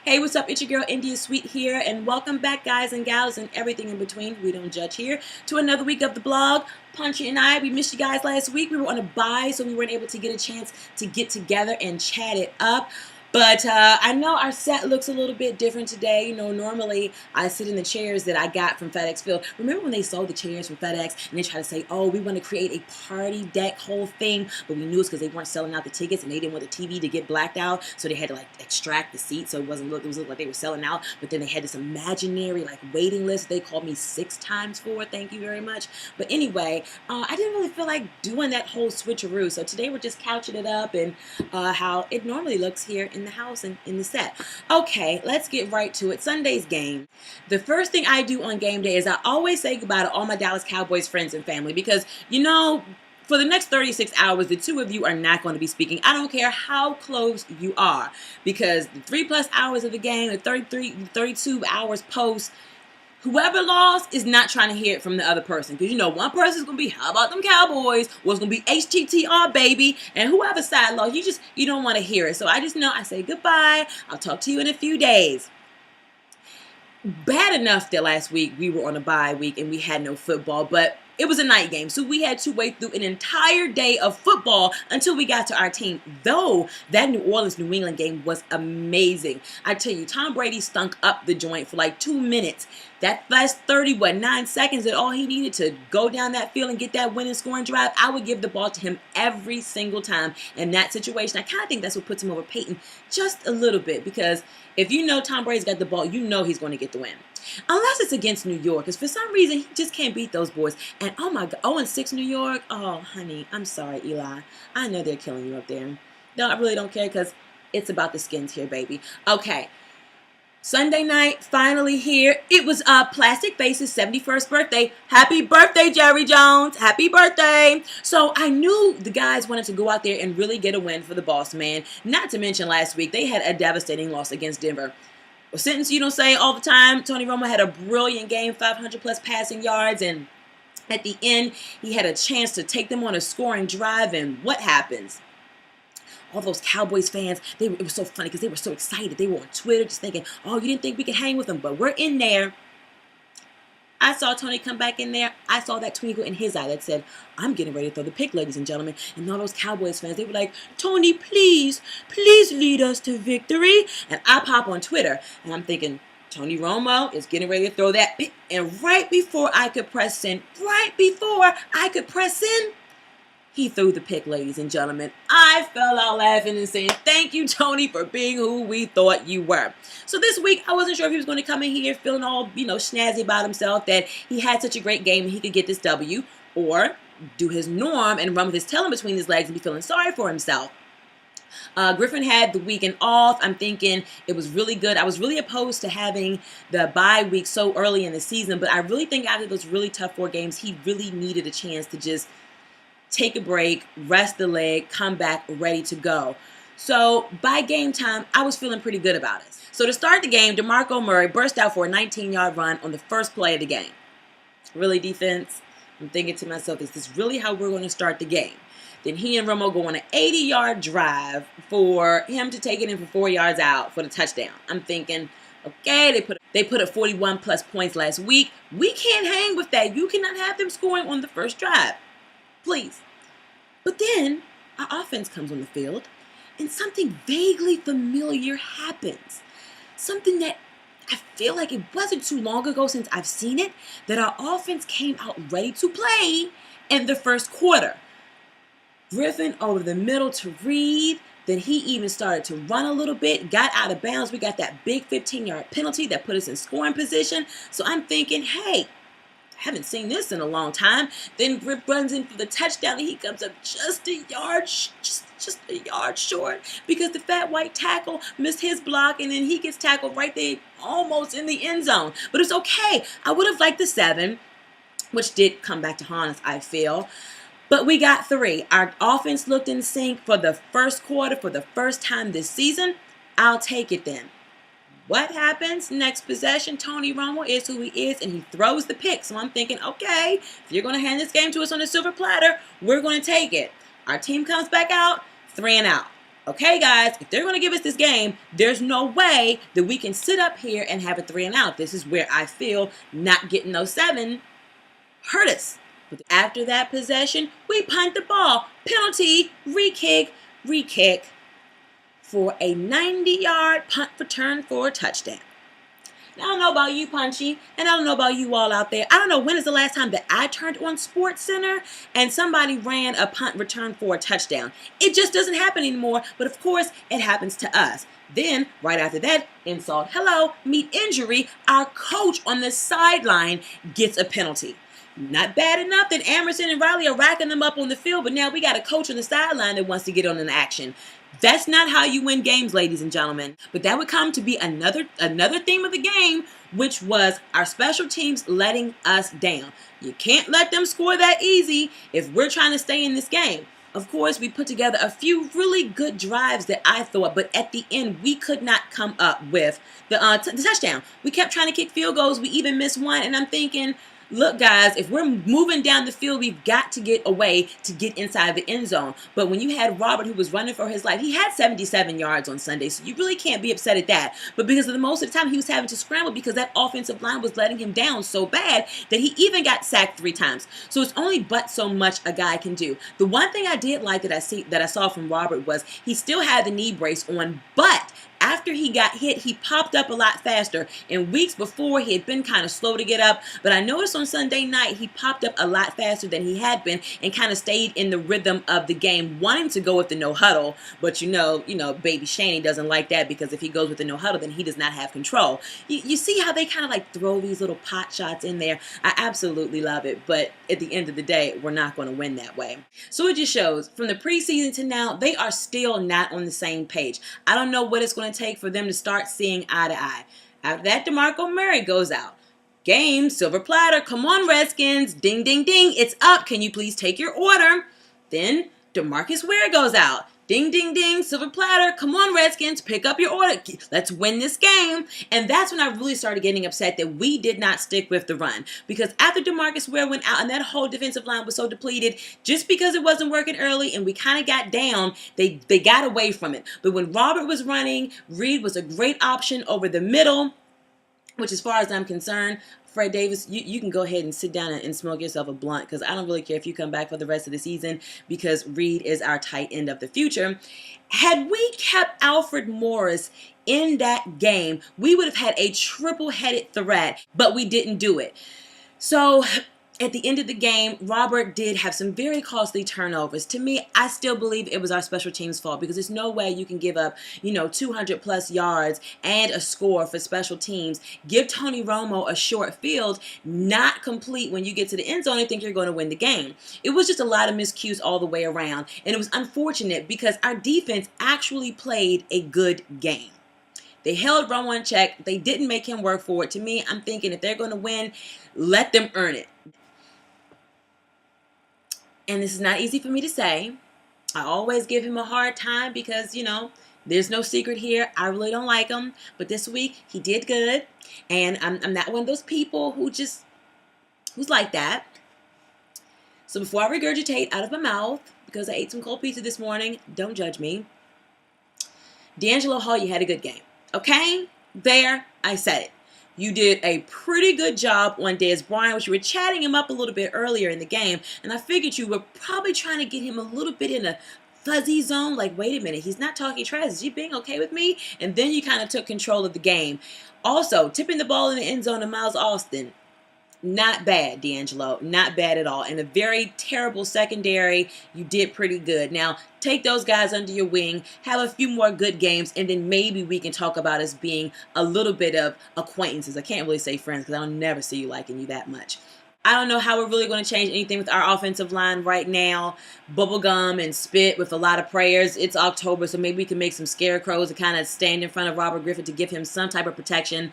Hey, what's up? It's your girl India Sweet here, and welcome back, guys and gals, and everything in between. We don't judge here. To another week of the blog. Punchy and I, we missed you guys last week. We were on a bye, so we weren't able to get a chance to get together and chat it up. But I know our set looks a little bit different today. You know, normally I sit in the chairs that I got from FedEx Field. Remember when they sold the chairs from FedEx and they tried to say, oh, we want to create a party deck whole thing, but we knew it's because they weren't selling out the tickets and they didn't want the TV to get blacked out, so they had to like extract the seat so it was look like they were selling out. But then they had this imaginary like waiting list. They called me 6 times for it. Thank you very much. But anyway, I didn't really feel like doing that whole switcheroo. So today we're just couching it up and how it normally looks here in the house and in the set. Okay, let's get right to it. Sunday's game. The first thing I do on game day is I always say goodbye to all my Dallas Cowboys friends and family because, you know, for the next 36 hours, the two of you are not going to be speaking. I don't care how close you are because the 3+ hours of the game, the 32 hours post, whoever lost is not trying to hear it from the other person. Because, you know, one person's going to be, how about them Cowboys? What's going to be HTTR, baby? And whoever side lost, you don't want to hear it. So I just know I say goodbye. I'll talk to you in a few days. Bad enough that last week we were on a bye week and we had no football, but it was a night game, so we had to wait through an entire day of football until we got to our team, though that New Orleans-New England game was amazing. I tell you, Tom Brady stunk up the joint for like 2 minutes. That last 9 seconds that all he needed to go down that field and get that winning scoring drive, I would give the ball to him every single time in that situation. I kind of think that's what puts him over Peyton just a little bit because if you know Tom Brady's got the ball, you know he's going to get the win. Unless it's against New York, because for some reason, he just can't beat those boys. And oh my God, 0-6 New York. Oh, honey, I'm sorry, Eli. I know they're killing you up there. No, I really don't care because it's about the skins here, baby. Okay. Sunday night, finally here. It was Plastic Face's 71st birthday. Happy birthday, Jerry Jones. Happy birthday. So I knew the guys wanted to go out there and really get a win for the boss man. Not to mention last week, they had a devastating loss against Denver. A sentence you don't say all the time. Tony Romo had a brilliant game, 500+ passing yards, and at the end, he had a chance to take them on a scoring drive, and what happens? All those Cowboys fans, it was so funny because they were so excited. They were on Twitter just thinking, oh, you didn't think we could hang with them, but we're in there. I saw Tony come back in there. I saw that twinkle in his eye that said, I'm getting ready to throw the pick, ladies and gentlemen. And all those Cowboys fans, they were like, Tony, please lead us to victory. And I pop on Twitter, and I'm thinking, Tony Romo is getting ready to throw that pick. And right before I could press send, he threw the pick, ladies and gentlemen. I fell out laughing and saying, thank you, Tony, for being who we thought you were. So this week, I wasn't sure if he was going to come in here feeling all, snazzy about himself that he had such a great game and he could get this W, or do his norm and run with his tail in between his legs and be feeling sorry for himself. Griffin had the weekend off. I'm thinking it was really good. I was really opposed to having the bye week so early in the season, but I really think after those really tough 4 games, he really needed a chance to just take a break, rest the leg, come back ready to go. So by game time, I was feeling pretty good about it. So to start the game, DeMarco Murray burst out for a 19-yard run on the first play of the game. Really, defense? I'm thinking to myself, is this really how we're going to start the game? Then he and Romo go on an 80-yard drive for him to take it in for 4 yards out for the touchdown. I'm thinking, okay, they put up 41+ points last week. We can't hang with that. You cannot have them scoring on the first drive. Please. But then our offense comes on the field and something vaguely familiar happens. Something that I feel like it wasn't too long ago since I've seen it, that our offense came out ready to play in the first quarter. Griffin over the middle to Reed. Then he even started to run a little bit, got out of bounds. We got that big 15-yard penalty that put us in scoring position. So I'm thinking, hey, haven't seen this in a long time. Then Griff runs in for the touchdown, and he comes up just a yard short because the fat white tackle missed his block, and then he gets tackled right there almost in the end zone. But it's okay. I would have liked the 7, which did come back to haunt us, I feel. But we got 3. Our offense looked in sync for the first quarter for the first time this season. I'll take it then. What happens next possession? Tony Romo is who he is, and he throws the pick. So I'm thinking, okay, if you're going to hand this game to us on a silver platter, we're going to take it. Our team comes back out, 3 and out. Okay, guys, if they're going to give us this game, there's no way that we can sit up here and have a 3 and out. This is where I feel not getting those 7 hurt us. But after that possession, we punt the ball. Penalty, re-kick for a 90-yard punt return for a touchdown. Now, I don't know about you, Punchy, and I don't know about you all out there. I don't know when is the last time that I turned on Sports Center and somebody ran a punt return for a touchdown. It just doesn't happen anymore, but of course, it happens to us. Then, right after that, insult, hello, meet injury, our coach on the sideline gets a penalty. Not bad enough that Amerson and Riley are racking them up on the field, but now we got a coach on the sideline that wants to get on an action. That's not how you win games, ladies and gentlemen. But that would come to be another theme of the game, which was our special teams letting us down. You can't let them score that easy if we're trying to stay in this game. Of course, we put together a few really good drives that I thought, but at the end, we could not come up with the touchdown. We kept trying to kick field goals. We even missed one, and I'm thinking, look, guys, if we're moving down the field, we've got to get away to get inside the end zone. But when you had Robert, who was running for his life, he had 77 yards on Sunday, so you really can't be upset at that. But because of the most of the time, he was having to scramble because that offensive line was letting him down so bad that he even got sacked 3 times. So it's only but so much a guy can do. The one thing I did like that I saw from Robert was he still had the knee brace on, but after he got hit, he popped up a lot faster. In weeks before, he had been kind of slow to get up, but I noticed on Sunday night, he popped up a lot faster than he had been and kind of stayed in the rhythm of the game, wanting to go with the no huddle. But you know, baby Shaney doesn't like that because if he goes with the no huddle, then he does not have control. You see how they kind of like throw these little pot shots in there? I absolutely love it, but at the end of the day, we're not going to win that way. So it just shows from the preseason to now, they are still not on the same page. I don't know what it's going to take for them to start seeing eye to eye. After that, DeMarco Murray goes out. Game, silver platter, come on Redskins, ding, ding, ding, it's up, can you please take your order? Then DeMarcus Ware goes out. Ding, ding, ding, silver platter, come on Redskins, pick up your order, let's win this game. And that's when I really started getting upset that we did not stick with the run. Because after DeMarcus Ware went out and that whole defensive line was so depleted, just because it wasn't working early and we kind of got down, they got away from it. But when Robert was running, Reed was a great option over the middle, which as far as I'm concerned, Fred Davis, you can go ahead and sit down and smoke yourself a blunt because I don't really care if you come back for the rest of the season because Reed is our tight end of the future. Had we kept Alfred Morris in that game, we would have had a triple-headed threat, but we didn't do it. So at the end of the game, Robert did have some very costly turnovers. To me, I still believe it was our special teams' fault because there's no way you can give up, 200 plus yards and a score for special teams. Give Tony Romo a short field, not complete when you get to the end zone and think you're going to win the game. It was just a lot of miscues all the way around, and it was unfortunate because our defense actually played a good game. They held Romo in check. They didn't make him work for it. To me, I'm thinking if they're going to win, let them earn it. And this is not easy for me to say. I always give him a hard time because, there's no secret here. I really don't like him. But this week, he did good. And I'm not one of those people who's like that. So before I regurgitate out of my mouth, because I ate some cold pizza this morning, don't judge me. D'Angelo Hall, you had a good game. Okay? There, I said it. You did a pretty good job on Dez Bryant, which you were chatting him up a little bit earlier in the game. And I figured you were probably trying to get him a little bit in a fuzzy zone. Like, wait a minute, he's not talking trash. Is he being okay with me? And then you kind of took control of the game. Also, tipping the ball in the end zone to Miles Austin. Not bad, D'Angelo. Not bad at all. In a very terrible secondary, you did pretty good. Now, take those guys under your wing, have a few more good games, and then maybe we can talk about us being a little bit of acquaintances. I can't really say friends because I'll never see you liking you that much. I don't know how we're really going to change anything with our offensive line right now. Bubblegum and spit with a lot of prayers. It's October, so maybe we can make some scarecrows to kind of stand in front of Robert Griffin to give him some type of protection.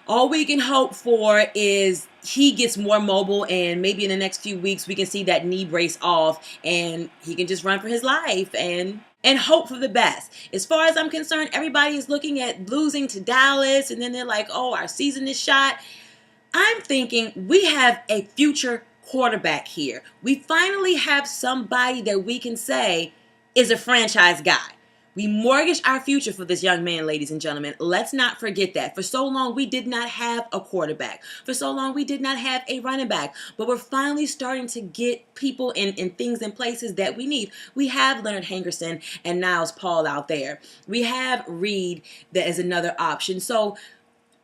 All we can hope for is he gets more mobile and maybe in the next few weeks we can see that knee brace off and he can just run for his life and hope for the best. As far as I'm concerned, everybody is looking at losing to Dallas and then they're like, oh, our season is shot. I'm thinking we have a future quarterback here. We finally have somebody that we can say is a franchise guy. We mortgaged our future for this young man, ladies and gentlemen. Let's not forget that. For so long, we did not have a quarterback. For so long, we did not have a running back. But we're finally starting to get people in things and places that we need. We have Leonard Hankerson and Niles Paul out there. We have Reed that is another option. So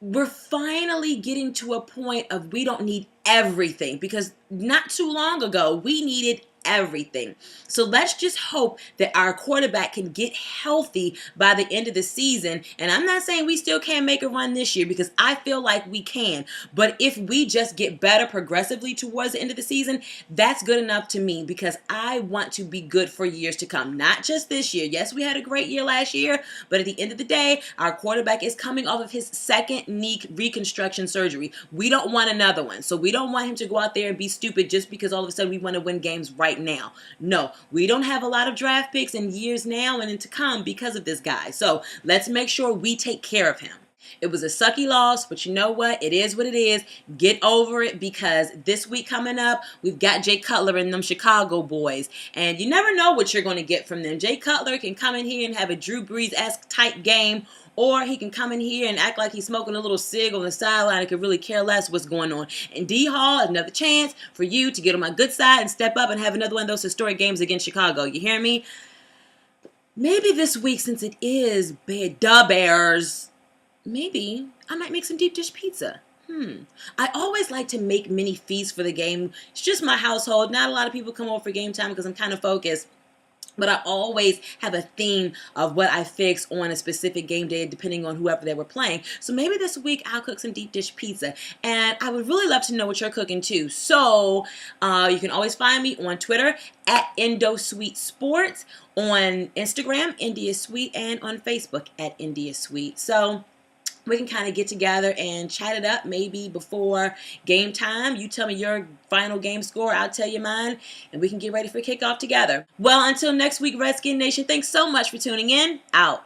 we're finally getting to a point of we don't need everything, because not too long ago we needed everything. So let's just hope that our quarterback can get healthy by the end of the season. And I'm not saying we still can't make a run this year, because I feel like we can. But if we just get better progressively towards the end of the season, that's good enough to me, because I want to be good for years to come, not just this year. Yes, we had a great year last year, but at the end of the day, our quarterback is coming off of his second knee reconstruction surgery. We don't want another one. So we don't want him to go out there and be stupid just because all of a sudden we want to win games right now. No, we don't have a lot of draft picks in years now and to come because of this guy. So let's make sure we take care of him. It was a sucky loss, but you know what? It is what it is. Get over it, because this week coming up, we've got Jay Cutler and them Chicago boys. And you never know what you're going to get from them. Jay Cutler can come in here and have a Drew Brees-esque type game, or he can come in here and act like he's smoking a little cig on the sideline and could really care less what's going on. And D Hall, another chance for you to get on my good side and step up and have another one of those historic games against Chicago. You hear me? Maybe this week, since it is the Bears, maybe I might make some deep dish pizza. I always like to make mini feasts for the game. It's just my household. Not a lot of people come over for game time because I'm kind of focused. But I always have a theme of what I fix on a specific game day, depending on whoever they were playing. So maybe this week I'll cook some deep dish pizza. And I would really love to know what you're cooking too. So you can always find me on Twitter at IndoSweetSports, on Instagram, India Sweet, and on Facebook at India Sweet. So we can kind of get together and chat it up maybe before game time. You tell me your final game score, I'll tell you mine, and we can get ready for kickoff together. Well, until next week, Redskin Nation, thanks so much for tuning in. Out.